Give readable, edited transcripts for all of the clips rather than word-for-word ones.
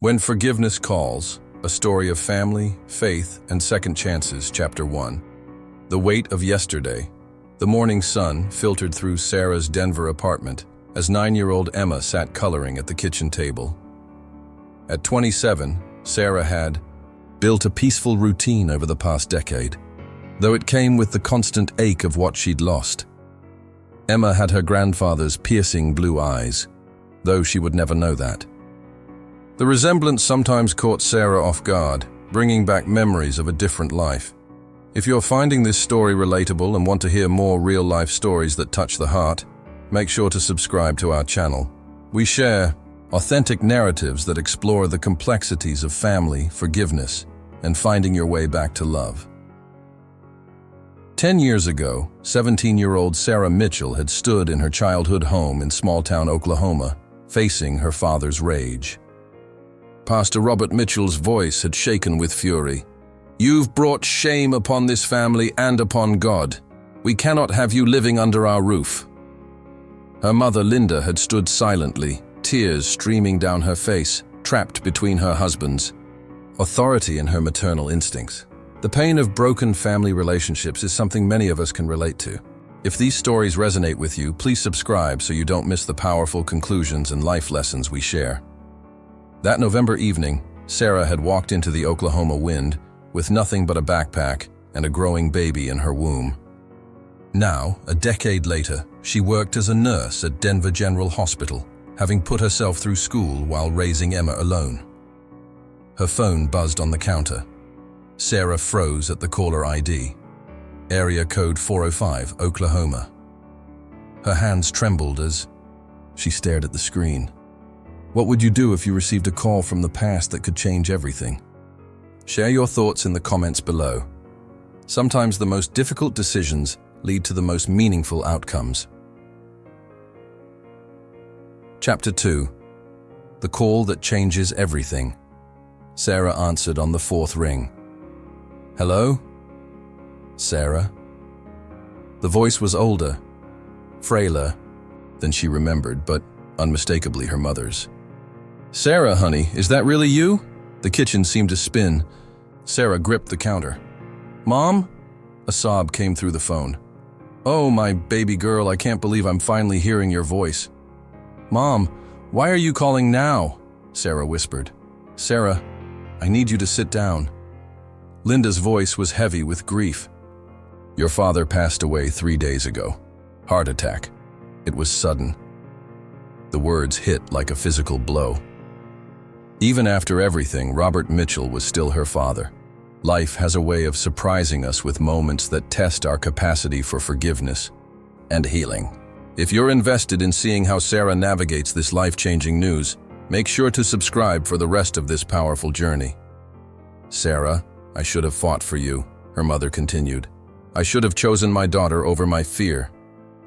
When Forgiveness Calls, a story of family, faith, and second chances, Chapter 1. The weight of yesterday. The morning sun filtered through Sarah's Denver apartment as 9-year-old Emma sat coloring at the kitchen table. At 27, Sarah had built a peaceful routine over the past decade, though it came with the constant ache of what she'd lost. Emma had her grandfather's piercing blue eyes, though she would never know that. The resemblance sometimes caught Sarah off guard, bringing back memories of a different life. If you're finding this story relatable and want to hear more real-life stories that touch the heart, make sure to subscribe to our channel. We share authentic narratives that explore the complexities of family, forgiveness, and finding your way back to love. 10 years ago, 17-year-old Sarah Mitchell had stood in her childhood home in small-town Oklahoma, facing her father's rage. Pastor Robert Mitchell's voice had shaken with fury. "You've brought shame upon this family and upon God. We cannot have you living under our roof." Her mother, Linda, had stood silently, tears streaming down her face, trapped between her husbands. Authority and her maternal instincts. The pain of broken family relationships is something many of us can relate to. If these stories resonate with you, please subscribe so you don't miss the powerful conclusions and life lessons we share. That November evening, Sarah had walked into the Oklahoma wind with nothing but a backpack and a growing baby in her womb. Now, a decade later, she worked as a nurse at Denver General Hospital, having put herself through school while raising Emma alone. Her phone buzzed on the counter. Sarah froze at the caller ID. Area code 405, Oklahoma. Her hands trembled as she stared at the screen. What would you do if you received a call from the past that could change everything? Share your thoughts in the comments below. Sometimes the most difficult decisions lead to the most meaningful outcomes. Chapter 2. The Call That Changes Everything. Sarah answered on the fourth ring. "Hello? Sarah?" The voice was older, frailer than she remembered, but unmistakably her mother's. "Sarah, honey, is that really you?" The kitchen seemed to spin. Sarah gripped the counter. "Mom?" A sob came through the phone. "Oh, my baby girl, I can't believe I'm finally hearing your voice." "Mom, why are you calling now?" Sarah whispered. "Sarah, I need you to sit down." Linda's voice was heavy with grief. "Your father passed away 3 days ago. Heart attack. It was sudden." The words hit like a physical blow. Even after everything, Robert Mitchell was still her father. Life has a way of surprising us with moments that test our capacity for forgiveness and healing. If you're invested in seeing how Sarah navigates this life-changing news, make sure to subscribe for the rest of this powerful journey. "Sarah, I should have fought for you," her mother continued. "I should have chosen my daughter over my fear.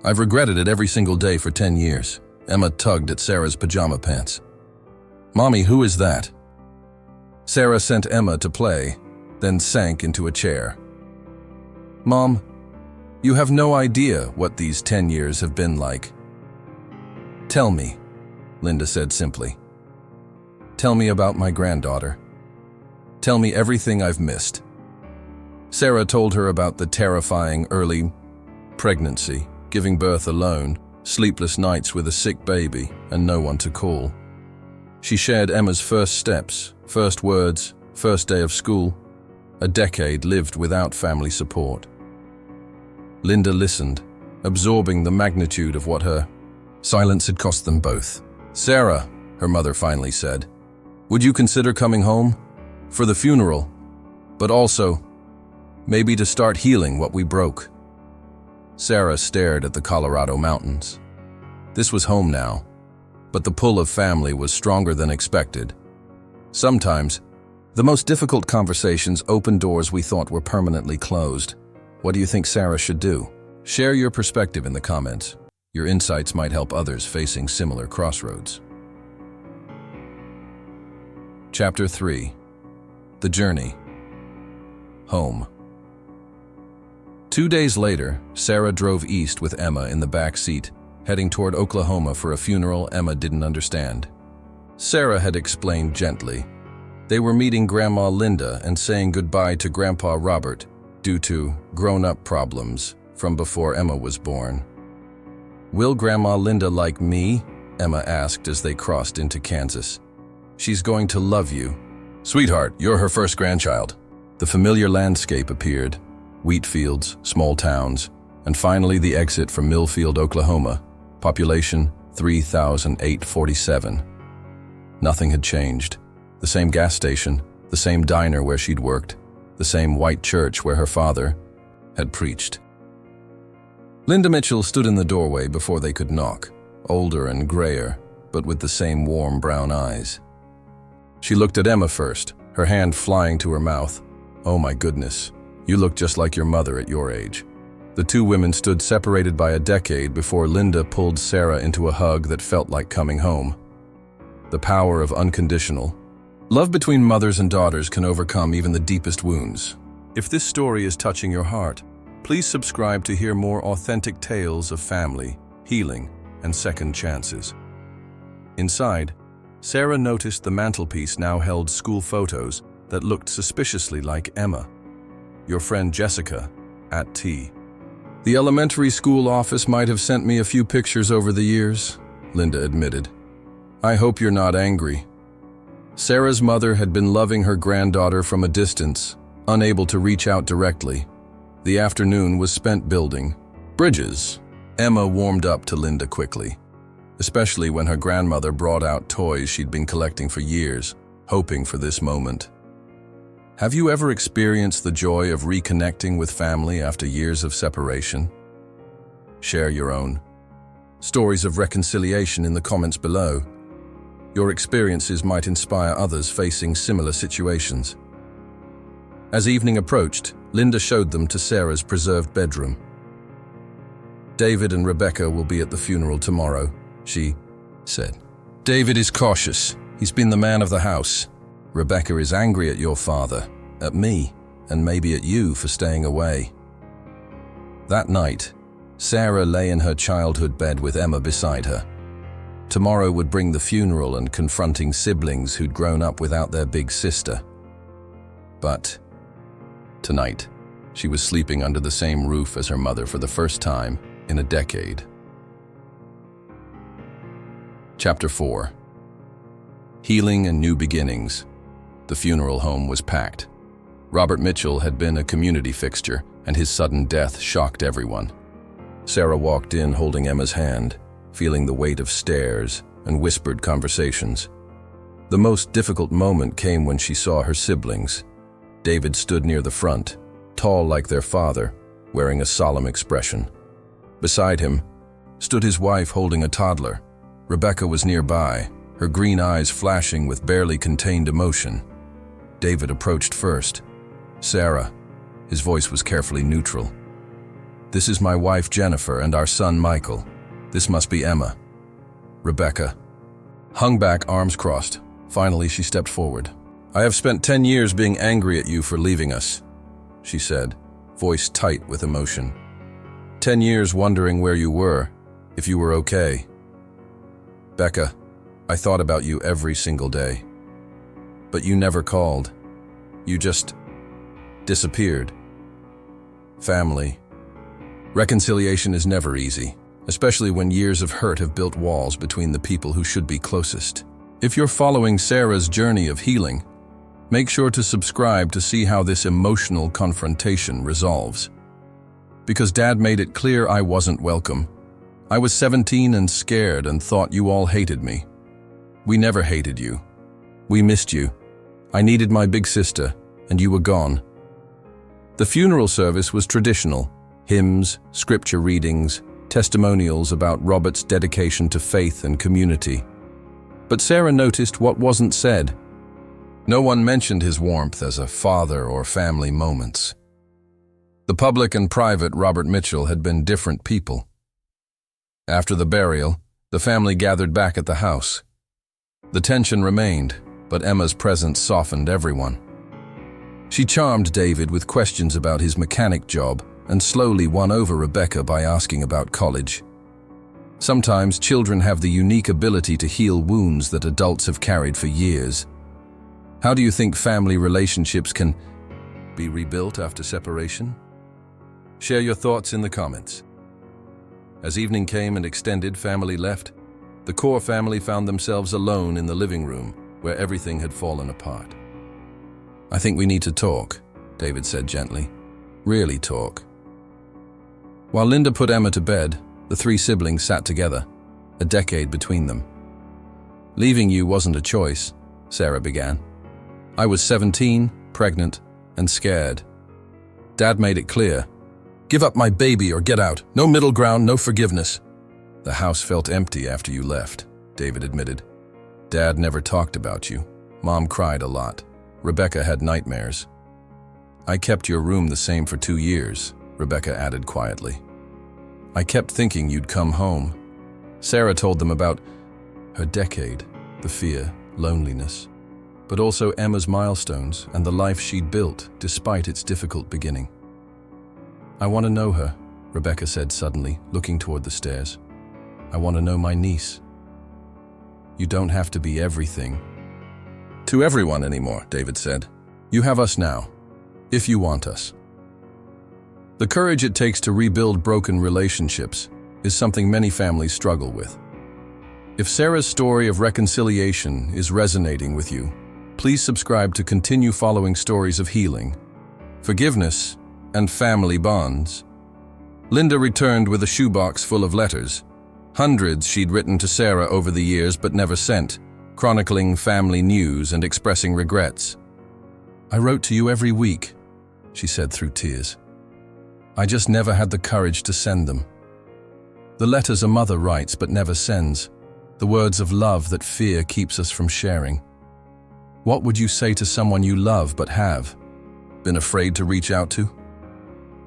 I've regretted it every single day for 10 years. Emma tugged at Sarah's pajama pants. "Mommy, who is that?" Sarah sent Emma to play, then sank into a chair. "Mom, you have no idea what these 10 years have been like." "Tell me," Linda said simply. "Tell me about my granddaughter. Tell me everything I've missed." Sarah told her about the terrifying early pregnancy, giving birth alone, sleepless nights with a sick baby, and no one to call. She shared Emma's first steps, first words, first day of school, a decade lived without family support. Linda listened, absorbing the magnitude of what her silence had cost them both. "Sarah," her mother finally said, "would you consider coming home? For the funeral, but also, maybe to start healing what we broke." Sarah stared at the Colorado mountains. This was home now, but the pull of family was stronger than expected. Sometimes, the most difficult conversations open doors we thought were permanently closed. What do you think Sarah should do? Share your perspective in the comments. Your insights might help others facing similar crossroads. Chapter 3. The Journey. Home. 2 days later, Sarah drove east with Emma in the back seat, heading toward Oklahoma for a funeral Emma didn't understand. Sarah had explained gently. They were meeting Grandma Linda and saying goodbye to Grandpa Robert due to grown-up problems from before Emma was born. "Will Grandma Linda like me?" Emma asked as they crossed into Kansas. "She's going to love you." "Sweetheart, you're her first grandchild." The familiar landscape appeared: wheat fields, small towns, and finally the exit from Millfield, Oklahoma. Population 3,847. Nothing had changed. The same gas station, the same diner where she'd worked, the same white church where her father had preached. Linda Mitchell stood in the doorway before they could knock, older and grayer, but with the same warm brown eyes. She looked at Emma first, her hand flying to her mouth. "Oh my goodness, you look just like your mother at your age." The two women stood separated by a decade before Linda pulled Sarah into a hug that felt like coming home. The power of unconditional love between mothers and daughters can overcome even the deepest wounds. If this story is touching your heart, please subscribe to hear more authentic tales of family, healing, and second chances. Inside, Sarah noticed the mantelpiece now held school photos that looked suspiciously like Emma. "Your friend Jessica, at tea." "The elementary school office might have sent me a few pictures over the years," Linda admitted. "I hope you're not angry." Sarah's mother had been loving her granddaughter from a distance, unable to reach out directly. The afternoon was spent building bridges. Emma warmed up to Linda quickly, especially when her grandmother brought out toys she'd been collecting for years, hoping for this moment. Have you ever experienced the joy of reconnecting with family after years of separation? Share your own stories of reconciliation in the comments below. Your experiences might inspire others facing similar situations. As evening approached, Linda showed them to Sarah's preserved bedroom. "David and Rebecca will be at the funeral tomorrow," she said. "David is cautious. He's been the man of the house. Rebecca is angry at your father, at me, and maybe at you for staying away." That night, Sarah lay in her childhood bed with Emma beside her. Tomorrow would bring the funeral and confronting siblings who'd grown up without their big sister. But tonight, she was sleeping under the same roof as her mother for the first time in a decade. Chapter 4. Healing and New Beginnings. The funeral home was packed. Robert Mitchell had been a community fixture, and his sudden death shocked everyone. Sarah walked in holding Emma's hand, feeling the weight of stares and whispered conversations. The most difficult moment came when she saw her siblings. David stood near the front, tall like their father, wearing a solemn expression. Beside him stood his wife holding a toddler. Rebecca was nearby, her green eyes flashing with barely contained emotion. David approached first. "Sarah," his voice was carefully neutral. "This is my wife Jennifer and our son Michael. This must be Emma." Rebecca hung back, arms crossed. Finally, she stepped forward. "I have spent 10 years being angry at you for leaving us," she said, voice tight with emotion. 10 years wondering where you were, if you were okay. Becca, I thought about you every single day. But you never called. You just disappeared. Family. Reconciliation is never easy, especially when years of hurt have built walls between the people who should be closest. If you're following Sarah's journey of healing, make sure to subscribe to see how this emotional confrontation resolves. Because Dad made it clear I wasn't welcome. I was 17 and scared and thought you all hated me. We never hated you. We missed you. I needed my big sister, and you were gone. The funeral service was traditional. Hymns, scripture readings, testimonials about Robert's dedication to faith and community. But Sarah noticed what wasn't said. No one mentioned his warmth as a father or family moments. The public and private Robert Mitchell had been different people. After the burial, the family gathered back at the house. The tension remained, but Emma's presence softened everyone. She charmed David with questions about his mechanic job and slowly won over Rebecca by asking about college. Sometimes children have the unique ability to heal wounds that adults have carried for years. How do you think family relationships can be rebuilt after separation? Share your thoughts in the comments. As evening came and extended family left, the core family found themselves alone in the living room where everything had fallen apart. "I think we need to talk," David said gently. "Really talk." While Linda put Emma to bed, the three siblings sat together, a decade between them. "Leaving you wasn't a choice," Sarah began. "I was 17, pregnant, and scared. Dad made it clear. Give up my baby or get out. No middle ground, no forgiveness." "The house felt empty after you left," David admitted. "Dad never talked about you. Mom cried a lot. Rebecca had nightmares." "I kept your room the same for 2 years," Rebecca added quietly. "I kept thinking you'd come home." Sarah told them about her decade, the fear, loneliness, but also Emma's milestones and the life she'd built despite its difficult beginning. "I want to know her," Rebecca said suddenly, looking toward the stairs. "I want to know my niece." "You don't have to be everything to everyone anymore," David said. "You have us now, if you want us." The courage it takes to rebuild broken relationships is something many families struggle with. If Sarah's story of reconciliation is resonating with you, please subscribe to continue following stories of healing, forgiveness, and family bonds. Linda returned with a shoebox full of letters, hundreds she'd written to Sarah over the years but never sent, chronicling family news and expressing regrets. "I wrote to you every week," she said through tears. "I just never had the courage to send them. The letters a mother writes but never sends, the words of love that fear keeps us from sharing. What would you say to someone you love but have been afraid to reach out to?"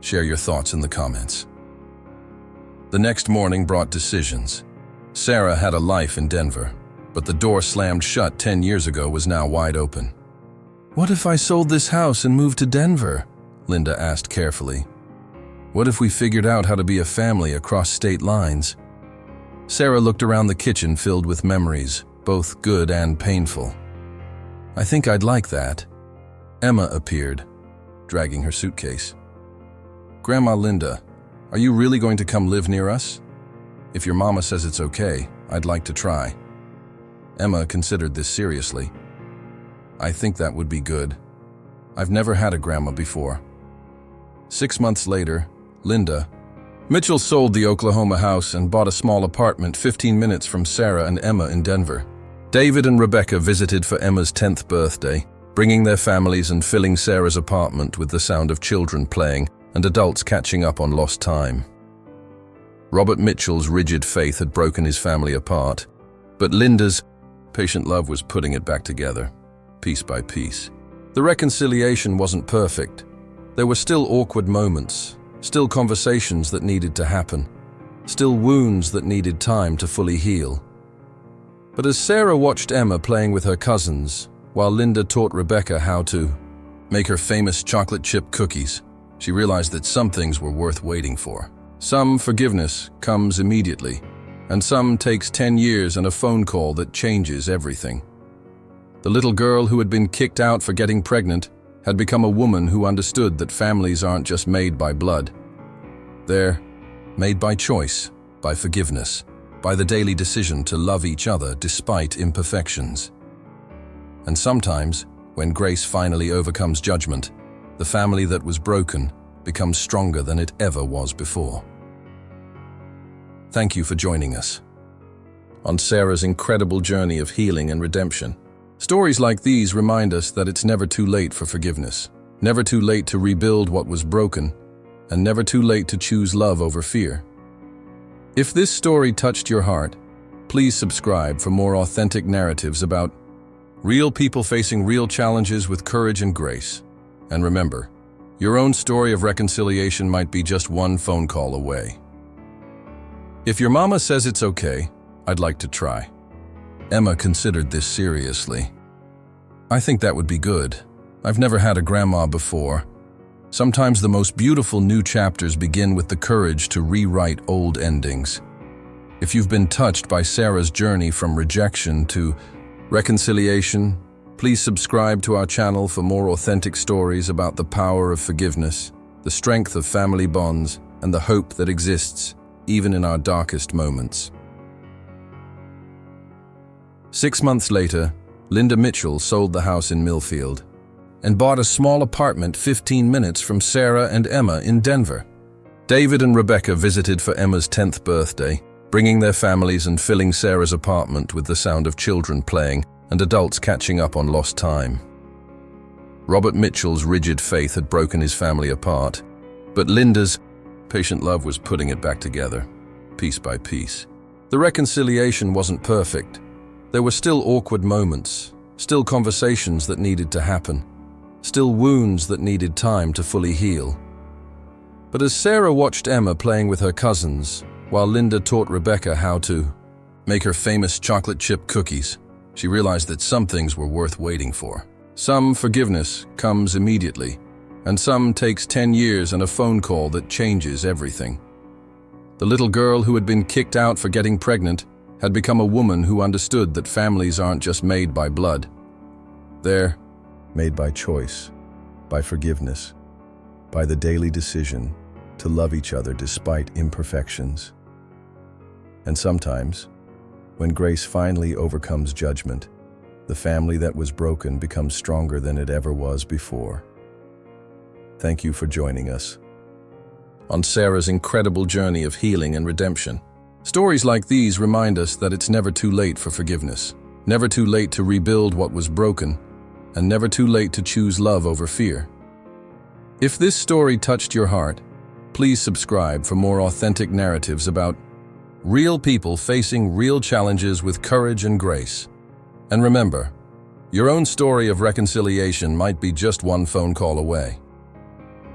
Share your thoughts in the comments. The next morning brought decisions. Sarah had a life in Denver, but the door slammed shut 10 years ago was now wide open. "What if I sold this house and moved to Denver?" Linda asked carefully. "What if we figured out how to be a family across state lines?" Sarah looked around the kitchen filled with memories, both good and painful. "I think I'd like that." Emma appeared, dragging her suitcase. "Grandma Linda, are you really going to come live near us? If your mama says it's okay, I'd like to try." Emma considered this seriously. "I think that would be good. I've never had a grandma before." 6 months later, Linda. Mitchell sold the Oklahoma house and bought a small apartment 15 minutes from Sarah and Emma in Denver. David and Rebecca visited for Emma's 10th birthday, bringing their families and filling Sarah's apartment with the sound of children playing and adults catching up on lost time. Robert Mitchell's rigid faith had broken his family apart, but Linda's patient love was putting it back together, piece by piece. The reconciliation wasn't perfect. There were still awkward moments, still conversations that needed to happen, still wounds that needed time to fully heal. But as Sarah watched Emma playing with her cousins, while Linda taught Rebecca how to make her famous chocolate chip cookies, she realized that some things were worth waiting for. Some forgiveness comes immediately, and some takes 10 years and a phone call that changes everything. The little girl who had been kicked out for getting pregnant had become a woman who understood that families aren't just made by blood. They're made by choice, by forgiveness, by the daily decision to love each other despite imperfections. And sometimes, when grace finally overcomes judgment, the family that was broken becomes stronger than it ever was before. Thank you for joining us on Sarah's incredible journey of healing and redemption. Stories like these remind us that it's never too late for forgiveness, never too late to rebuild what was broken, and never too late to choose love over fear. If this story touched your heart, please subscribe for more authentic narratives about real people facing real challenges with courage and grace. And remember, your own story of reconciliation might be just one phone call away. If your mama says it's okay, I'd like to try. Emma considered this seriously. "I think that would be good. I've never had a grandma before." Sometimes the most beautiful new chapters begin with the courage to rewrite old endings. If you've been touched by Sarah's journey from rejection to reconciliation, please subscribe to our channel for more authentic stories about the power of forgiveness, the strength of family bonds, and the hope that exists even in our darkest moments. 6 months later, Linda Mitchell sold the house in Millfield and bought a small apartment 15 minutes from Sarah and Emma in Denver. David and Rebecca visited for Emma's 10th birthday, bringing their families and filling Sarah's apartment with the sound of children playing and adults catching up on lost time. Robert Mitchell's rigid faith had broken his family apart, but Linda's patient love was putting it back together, piece by piece. The reconciliation wasn't perfect. There were still awkward moments, still conversations that needed to happen, still wounds that needed time to fully heal. But as Sarah watched Emma playing with her cousins, while Linda taught Rebecca how to make her famous chocolate chip cookies, she realized that some things were worth waiting for. Some forgiveness comes immediately, and some takes 10 years and a phone call that changes everything. The little girl who had been kicked out for getting pregnant had become a woman who understood that families aren't just made by blood. They're made by choice, by forgiveness, by the daily decision to love each other despite imperfections. And sometimes, when grace finally overcomes judgment, the family that was broken becomes stronger than it ever was before. Thank you for joining us on Sarah's incredible journey of healing and redemption. Stories like these remind us that it's never too late for forgiveness, never too late to rebuild what was broken, and never too late to choose love over fear. If this story touched your heart, please subscribe for more authentic narratives about real people facing real challenges with courage and grace. And remember, your own story of reconciliation might be just one phone call away.